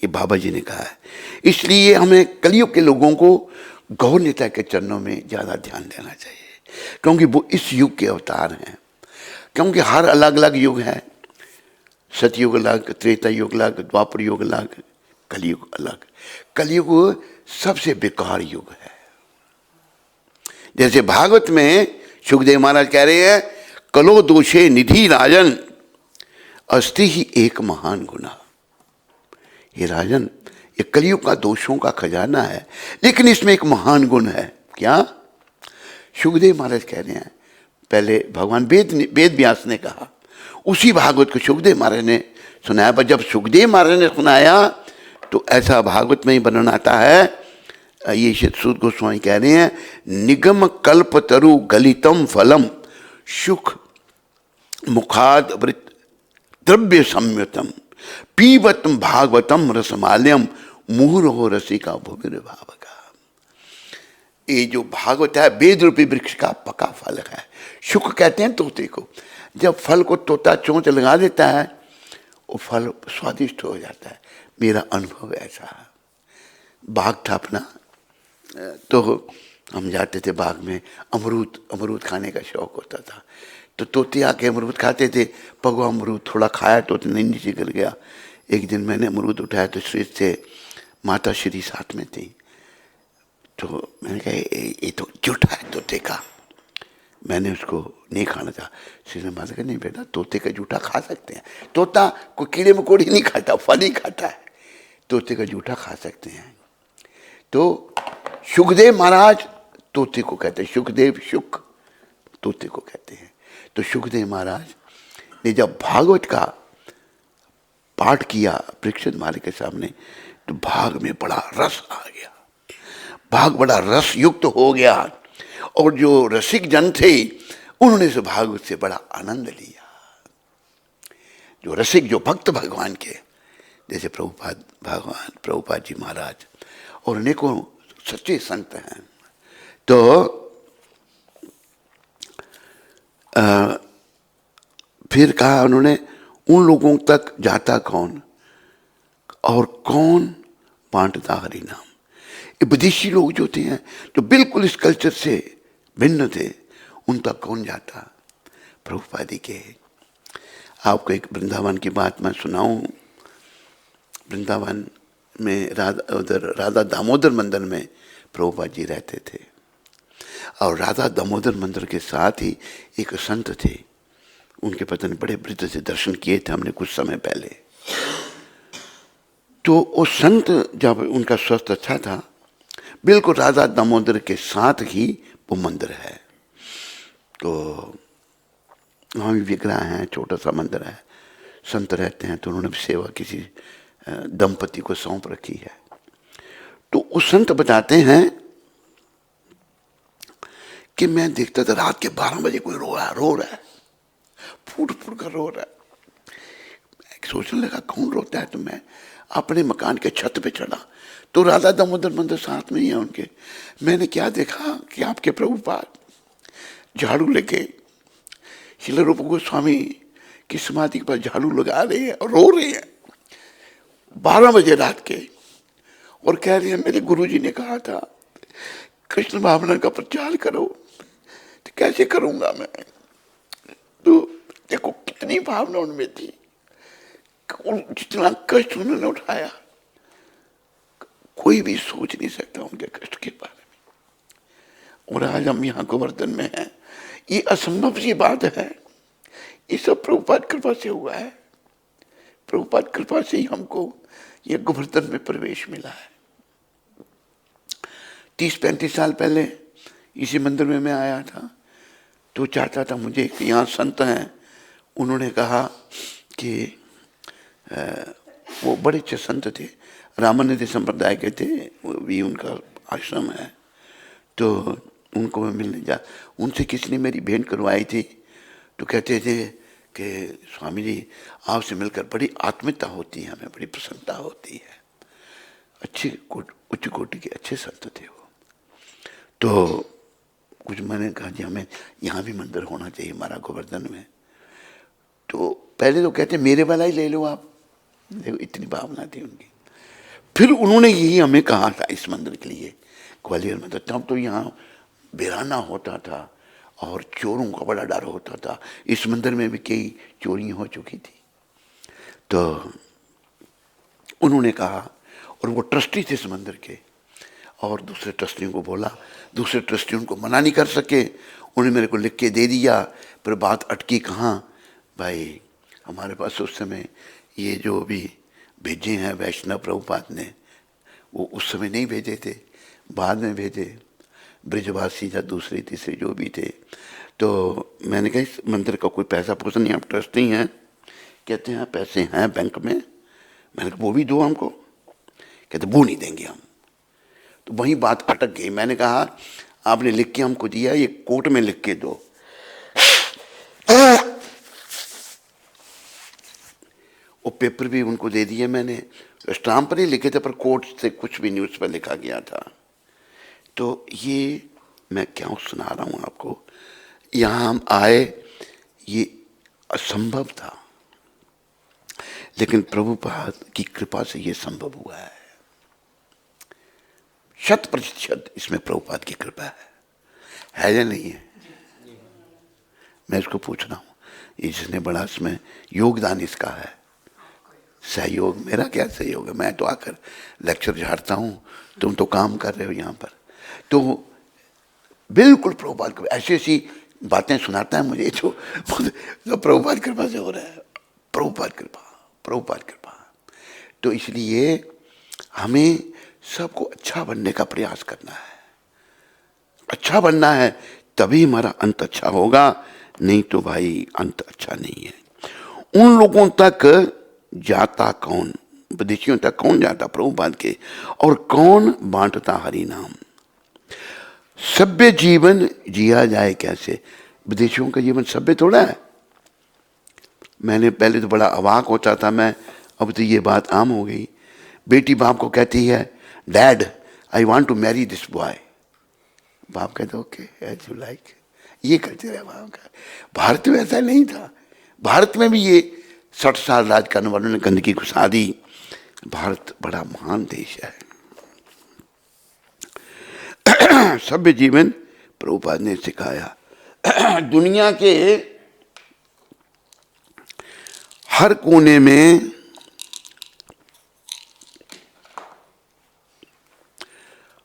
ये बाबा जी ने कहा है। इसलिए हमें कलयुग के लोगों को गौर नेता के चरणों में ज़्यादा ध्यान देना चाहिए, क्योंकि वो इस युग के अवतार हैं। क्योंकि हर अलग अलग युग है, सतयुग अलग, त्रेता युग अलग, द्वापर युग अलग, कलयुग अलग। कलयुग सबसे बेकार युग है। जैसे भागवत में सुखदेव महाराज कह रहे हैं, कलो दोषे निधि राजन अस्ति ही एक महान गुना। ये राजन, ये कलयुग का दोषों का खजाना है, लेकिन इसमें एक महान गुण है। क्या? सुखदेव महाराज कह रहे हैं, पहले भगवान वेद व्यास ने कहा, उसी भागवत को सुखदेव महाराज ने सुनाया। पर जब सुखदेव महाराज ने सुनाया तो ऐसा भागवत में ही वर्णन आता है, ये सूत गोस्वामी कह रहे हैं, निगम कल्प तरु गलितम फलम सुख मुखाद वृत द्रव्य संयुतम पीबतम भागवतम रसमाल्यम मुहुरहो रसिका भूमिर भावका। ये जो भागवत है वेद रूपी वृक्ष का पका फल है। शुक कहते हैं तोते को। जब फल को तोता चोंच लगा देता है वो फल स्वादिष्ट हो जाता है। मेरा अनुभव ऐसा है। बाग था अपना, तो हम जाते थे बाग में, अमरूद खाने का शौक होता था। तो तोते आके अमरूद खाते थे। पगवा अमरूद थोड़ा खाया तो नीचे गिर गया। एक दिन मैंने अमरूद उठाया तो श्री से माता श्री साथ में थी, तो मैंने कहा ये तो जूठा है तोते का, मैंने उसको नहीं खाना था। श्री ने माता कहा नहीं बेटा, तोते का जूठा खा सकते हैं। तोता कोई कीड़े मकोड़े नहीं खाता, फल ही खाता है, तोते का जूठा खा सकते हैं। तो सुखदेव महाराज तोते को कहते हैं, सुखदेव शुक तोते को कहते हैं। तो सुखदेव महाराज ने जब भागवत का पाठ किया परीक्षित महाराज के सामने, तो भाग में बड़ा रस आ गया, भाग बड़ा रस युक्त हो गया। और जो रसिक जन थे उन्होंने इस भागवत से बड़ा आनंद लिया। जो रसिक, जो भक्त भगवान के, जैसे प्रभुपाद भगवान, प्रभुपाद जी महाराज और अनेकों सच्चे संत हैं। तो फिर कहा उन्होंने, उन लोगों तक जाता कौन और कौन बांटता हरि नाम। ये विदेशी लोग जो थे, जो बिल्कुल इस कल्चर से भिन्न थे, उन तक कौन जाता? प्रभुपाद के। आपको एक वृंदावन की बात मैं सुनाऊं। वृंदावन में राधा दामोदर मंदिर में प्रभुपाद जी रहते थे, और राधा दामोदर मंदिर के साथ ही एक संत थे, उनके पत्नी बड़े वृद्ध से दर्शन किए थे हमने कुछ समय पहले। तो वो संत, जब उनका स्वास्थ्य अच्छा था, बिल्कुल राधा दामोदर के साथ ही वो मंदिर है। तो वहाँ भी विग्रह हैं, छोटा सा मंदिर है, संत रहते हैं। तो उन्होंने सेवा किसी दंपति को सौंप रखी है। तो उस संत बताते हैं कि मैं देखता था रात के 12 बजे कोई रो रहा है, फूट फूट कर रो रहा है। सोचने लगा कौन रोता है, तो मैं अपने मकान के छत पे चढ़ा, तो राधा दामोदर मंदिर साथ में ही है उनके। मैंने क्या देखा कि आपके प्रभुपाद झाड़ू लेके श्रील रूप गोस्वामी की समाधि पर झाड़ू लगा रहे हैं और रो रहे हैं 12 बजे रात के, और कह रहे हैं मेरे गुरुजी ने कहा था कृष्ण भावना का प्रचार करो। तो कैसे करूंगा मैं? तो देखो कितनी भावना उनमें थी, जितना कष्ट उन्होंने उठाया कोई भी सोच नहीं सकता उनके कष्ट के बारे में। और आज हम यहाँ गोवर्धन में हैं, ये असंभव सी बात है। ये सब प्रभुपाद कृपा से हुआ है। प्रभुपाद कृपा से ही हमको ये गोवर्धन में प्रवेश मिला है। 30-35 साल पहले इसी मंदिर में मैं आया था, तो चाहता था मुझे, यहाँ संत हैं, उन्होंने कहा कि वो बड़े अच्छे संत थे, रामानंद संप्रदाय के थे, वो भी उनका आश्रम है, तो उनको मैं मिलने जा, उनसे किसी ने मेरी भेंट करवाई थी, तो कहते थे कि स्वामी जी आपसे मिलकर बड़ी आत्मीयता होती है, हमें बड़ी प्रसन्नता होती है। अच्छे उच्च कोटि के अच्छे संत थे वो। तो कुछ मैंने कहा जी हमें यहाँ भी मंदिर होना चाहिए हमारा गोवर्धन में। तो पहले तो कहते मेरे वाला ही ले लो आप, देखो इतनी भावना थी उनकी। फिर उन्होंने यही हमें कहा था इस मंदिर के लिए ग्वालियर में, तो तब तो यहाँ वीराना होता था और चोरों का बड़ा डर होता था। इस मंदिर में भी कई चोरियां हो चुकी थी। तो उन्होंने कहा, और वो ट्रस्टी थे इस मंदिर के, और दूसरे ट्रस्टियों को बोला, दूसरे ट्रस्टी उनको मना नहीं कर सके, उन्होंने मेरे को लिख के दे दिया। फिर बात अटकी कहाँ भाई, हमारे पास उस समय ये जो भी भेजे हैं वैष्णव प्रभुपाद ने, वो उस समय नहीं भेजे थे, बाद में भेजे, ब्रिजवासी या दूसरे तीसरे जो भी थे। तो मैंने कहा इस मंदिर का कोई पैसा पूछा नहीं, आप ट्रस्टी हैं? कहते हैं पैसे हैं बैंक में। मैंने कहा वो भी दो हमको। कहते वो नहीं देंगे हम। तो वहीं बात अटक गई। मैंने कहा आपने लिख के हमको दिया, ये कोर्ट में लिख के दो। वो पेपर भी उनको दे दिए मैंने, स्टाम्प पर नहीं लिखे थे, पर कोर्ट से कुछ भी नहीं उस पर लिखा गया था। तो ये मैं क्या सुना रहा हूँ आपको, यहाँ हम आए ये असंभव था, लेकिन प्रभुपाद की कृपा से ये संभव हुआ है। 100% इसमें प्रभुपाद की कृपा है या नहीं है? मैं इसको पूछ रहा हूँ, जिसने बड़ा इसमें योगदान इसका है, सहयोग। मेरा क्या सहयोग है, मैं तो आकर लेक्चर झाड़ता हूँ, तुम तो काम कर रहे हो यहाँ पर। तो बिल्कुल प्रभुपाद कृपा, ऐसी ऐसी बातें सुनाता है मुझे जो प्रभुपाद कृपा से हो रहा है। प्रभुपाद कृपा, प्रभुपाद कृपा। तो इसलिए हमें सबको अच्छा बनने का प्रयास करना है। अच्छा बनना है तभी हमारा अंत अच्छा होगा, नहीं तो भाई अंत अच्छा नहीं है। उन लोगों तक जाता कौन, विदेशियों तक कौन जाता प्रभुपाद के, और कौन बांटता हरि नाम। सभ्य जीवन जिया जाए कैसे? विदेशियों का जीवन सभ्य थोड़ा है। मैंने पहले तो बड़ा अवाक होता था मैं, अब तो ये बात आम हो गई। बेटी बाप को कहती है dad I want to marry this boy, बाप कहते ओके एज यू लाइक, ये करते रहे बाप का। भारत में ऐसा नहीं था। भारत में भी ये 60 साल राज करने वालों ने गंदगी घुसा दी। भारत बड़ा महान देश है। सभ्य जीवन प्रभुपाद ने सिखाया। दुनिया के हर कोने में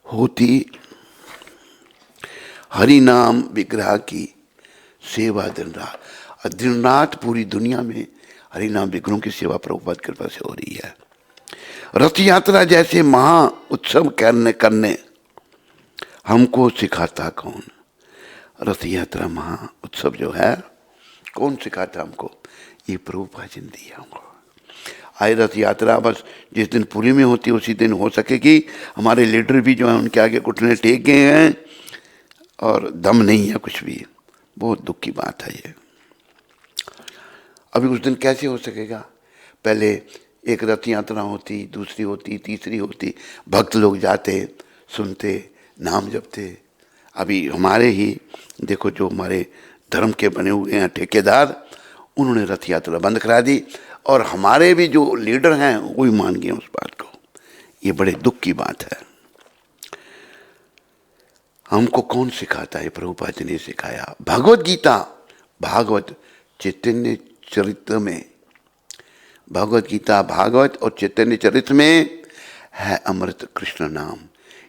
होती हरि नाम विग्रह की सेवा दिन रात, और दिन रात पूरी दुनिया में हरि नाम विग्रहों की सेवा प्रभुपाद कृपा से हो रही है। रथ यात्रा जैसे महा उत्सव करने हमको सिखाता कौन? रथ यात्रा महा उत्सव जो है कौन सिखाता हमको? ये प्रभुपाद जी ने दिया हमको। आए रथ यात्रा बस जिस दिन पूरी में होती है उसी दिन हो सकेगी। हमारे लीडर भी जो है उनके आगे घुटने टेक गए हैं और दम नहीं है कुछ भी। बहुत दुख की बात है ये। अभी उस दिन कैसे हो सकेगा? पहले एक रथ यात्रा होती, दूसरी होती, तीसरी होती, भक्त लोग जाते, सुनते, नाम जपते। अभी हमारे ही देखो जो हमारे धर्म के बने हुए हैं ठेकेदार, उन्होंने रथ यात्रा बंद करा दी, और हमारे भी जो लीडर हैं वो भी मान गए उस बात को। ये बड़े दुख की बात है। हमको कौन सिखाता है? प्रभुपाद जी ने सिखाया। भगवत गीता, भागवत चैतन्य चरित्र में, भगवत गीता, भागवत और चैतन्य चरित्र में है अमृत कृष्ण नाम।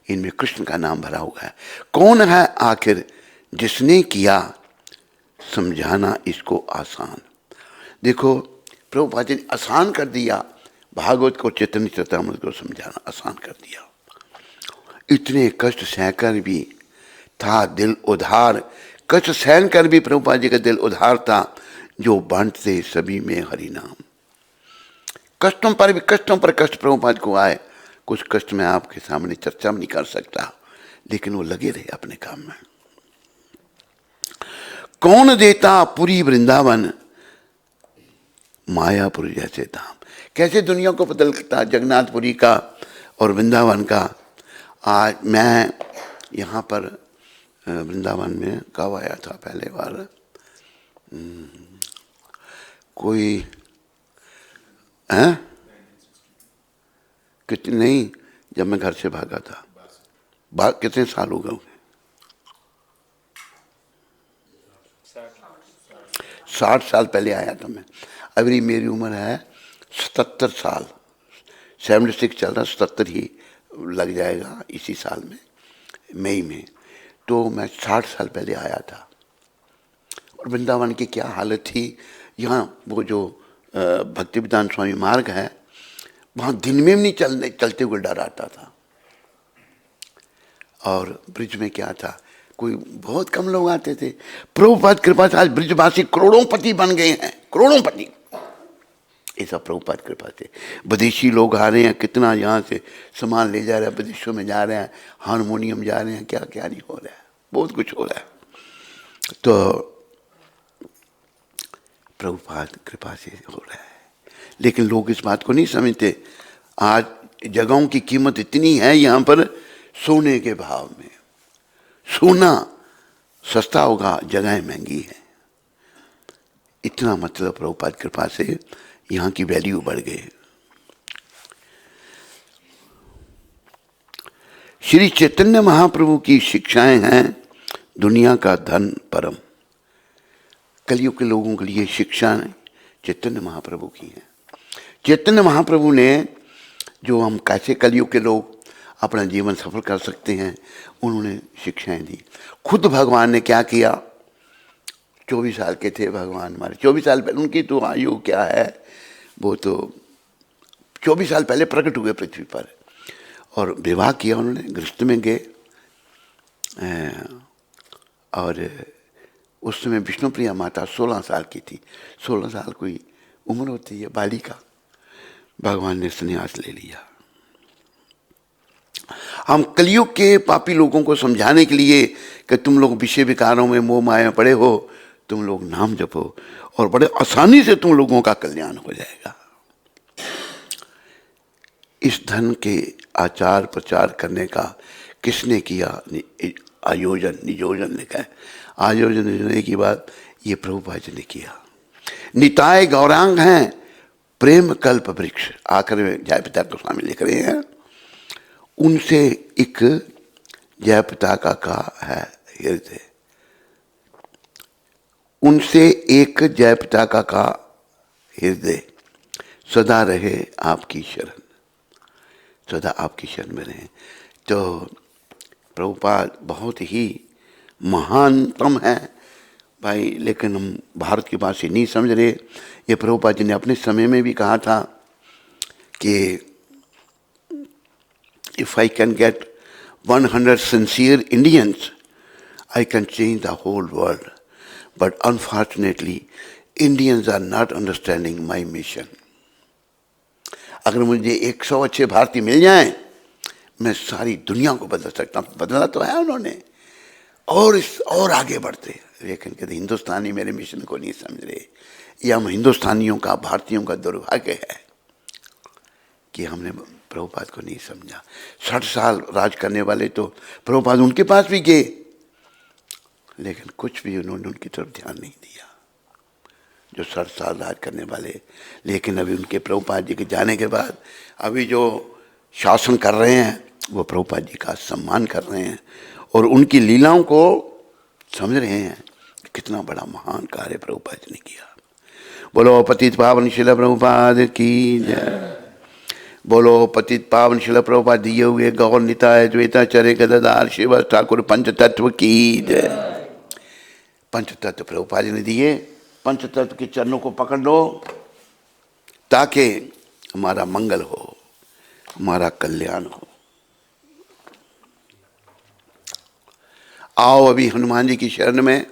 इनमें कृष्ण का नाम भरा हुआ है। कौन है आखिर जिसने किया समझाना इसको आसान? देखो प्रभुपाद जी ने आसान कर दिया, भागवत को चैतन्य चरितामृत को समझाना आसान कर दिया। इतने कष्ट सहकर भी था दिल उधार, कष्ट सहन कर भी प्रभुपाद जी का दिल उदार था, जो बांटते सभी में हरि नाम। कष्टों पर भी कष्टों पर कष्ट प्रभुपाद को आए, कुछ कष्ट में आपके सामने चर्चा नहीं कर सकता, लेकिन वो लगे रहे अपने काम में। कौन देता पुरी वृंदावन, मायापुर जैसे धाम। कैसे दुनिया को बदलता जगन्नाथपुरी का और वृंदावन का। आज मैं यहाँ पर वृंदावन में कब आया था पहले बार, कोई है कितने, नहीं जब मैं घर से भागा था, कितने साल हो गए, 60 साल पहले आया था मैं। अभी मेरी उम्र है 77 साल, 76 चल रहा, 77 ही लग जाएगा इसी साल में, मई में। तो मैं 60 साल पहले आया था, और वृंदावन की क्या हालत थी। यहाँ वो जो भक्तिवेदांत स्वामी मार्ग है, वहाँ दिन में भी नहीं चलते हुए डर आता था। और ब्रिज में क्या था, कोई बहुत कम लोग आते थे। प्रभुपाद कृपा से आज ब्रिजवासी करोड़ोंपति बन गए हैं, करोड़ोंपति। ऐसा प्रभुपाद कृपा से विदेशी लोग आ रहे हैं, कितना यहाँ से सामान ले जा रहे हैं, विदेशों में जा रहे हैं, हारमोनियम जा रहे हैं, क्या क्या नहीं हो रहा है, बहुत कुछ हो रहा है। तो प्रभुपाद कृपा से हो रहा है, लेकिन लोग इस बात को नहीं समझते। आज जगहों की कीमत इतनी है यहाँ पर, सोने के भाव में। सोना सस्ता होगा, जगहें महंगी है। इतना मतलब प्रभुपाद कृपा से यहाँ की वैल्यू बढ़ गई। श्री चैतन्य महाप्रभु की शिक्षाएं हैं दुनिया का धन परम। कलयुग के लोगों के लिए शिक्षाएं चैतन्य महाप्रभु की हैं। चैतन्य महाप्रभु ने जो हम कैसे कलयुग के लोग अपना जीवन सफल कर सकते हैं, उन्होंने शिक्षाएं दी। खुद भगवान ने क्या किया, 24 साल के थे भगवान हमारे, 24 साल पहले, उनकी तो आयु क्या है, वो तो 24 साल पहले प्रकट हुए पृथ्वी पर, और विवाह किया उन्होंने, गृहस्थ में गए। और उस समय विष्णुप्रिया माता 16 साल की थी। 16 साल कोई उम्र होती है बालिका। भगवान ने संन्यास ले लिया। हम कलयुग के पापी लोगों को समझाने के लिए कि तुम लोग विषय विकारों में मोह माया पड़े हो, तुम लोग नाम जपो और बड़े आसानी से तुम लोगों का कल्याण हो जाएगा। इस धन के आचार प्रचार करने का किसने किया आयोजन, नियोजन लिखा है, आयोजन नियोजन की बात ये प्रभुपाद जी ने किया। निताय गौरांग हैं प्रेम कल्प वृक्ष, आखिर में जय पिता गोस्वामी लिख रहे हैं। उनसे एक जय पिताका का है हृदय, उनसे एक जय पिताका का हृदय सदा रहे आपकी शरण, सदा आपकी शरण में रहे। तो प्रभुपाद बहुत ही महानतम है भाई, लेकिन हम भारत की बात से नहीं समझ रहे। ये प्रभुपाद जी ने अपने समय में भी कहा था कि if I can get 100 sincere Indians, I can change the whole world. But unfortunately, Indians are not understanding my mission. अगर मुझे 100 अच्छे भारतीय मिल जाएं, मैं सारी दुनिया को बदल सकता हूँ। बदला तो है उन्होंने, और आगे बढ़ते, लेकिन कहते हिंदुस्तानी मेरे मिशन को नहीं समझ रहे। ये हम हिंदुस्तानियों का, भारतीयों का दुर्भाग्य है कि हमने प्रभुपाद को नहीं समझा। 60 साल राज करने वाले तो प्रभुपाद उनके पास भी गए, लेकिन कुछ भी उन्होंने उनकी तरफ ध्यान नहीं दिया, जो 60 साल राज करने वाले। लेकिन अभी उनके प्रभुपाद जी के जाने के बाद अभी जो शासन कर रहे हैं, वो प्रभुपाद जी का सम्मान कर रहे हैं और उनकी लीलाओं को समझ रहे हैं कि कितना बड़ा महान कार्य प्रभुपाद जी ने किया। बोलो पतित पावन शिल प्रभुपाद की जय। बोलो पतित पावन शिल प्रभुपाद दिए हुए गौर निताय द्वैताचार्य गदाधार शिव ठाकुर पंच तत्व की जय। पंच तत्व प्रभुपाद जी ने दिए, पंच तत्व के चरणों को पकड़ लो ताकि हमारा मंगल हो, हमारा कल्याण हो। आओ अभी हनुमान जी की शरण में।